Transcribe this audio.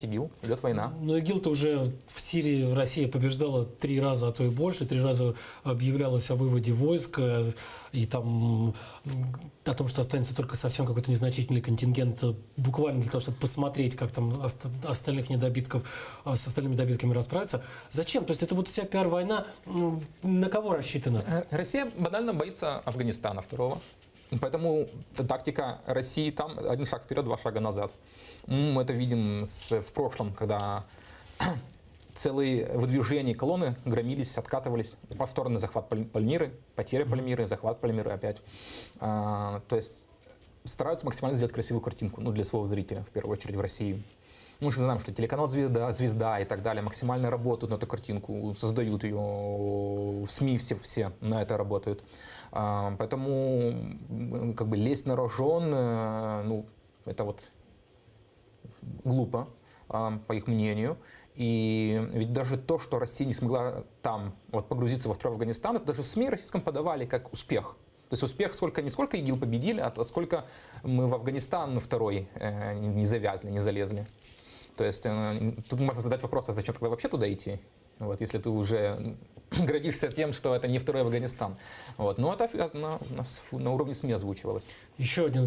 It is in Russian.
ИГИЛ, идет война. Но ИГИЛ-то уже в Сирии Россия побеждала 3 раза, а то и больше. 3 раза объявлялось о выводе войск, и там о том, что останется только совсем какой-то незначительный контингент, буквально для того, чтобы посмотреть, как там остальных недобитков с остальными недобитками расправиться. Зачем? То есть это вот вся пиар-война на кого рассчитана? Россия банально боится Афганистана второго. Поэтому тактика России там один шаг вперед, 2 шага назад. Мы это видим в прошлом, когда целые выдвижения колонны громились, откатывались. Повторный захват Пальмиры, потеря Пальмиры, захват Пальмиры опять. То есть стараются максимально сделать красивую картинку, для своего зрителя, в первую очередь в России. Мы же знаем, что телеканал «Звезда» и так далее максимально работают на эту картинку, создают ее, в СМИ все на это работают. Поэтому как бы лезть на рожон, это вот глупо, по их мнению. И ведь даже то, что Россия не смогла там погрузиться во второй Афганистан, это даже в СМИ российском подавали как успех. То есть успех не сколько ИГИЛ победили, а сколько мы в Афганистан второй не завязли, не залезли. То есть тут можно задать вопрос, а зачем тогда вообще туда идти? Если ты уже гордишься тем, что это не второй Афганистан. Но это на уровне СМИ озвучивалось. Еще один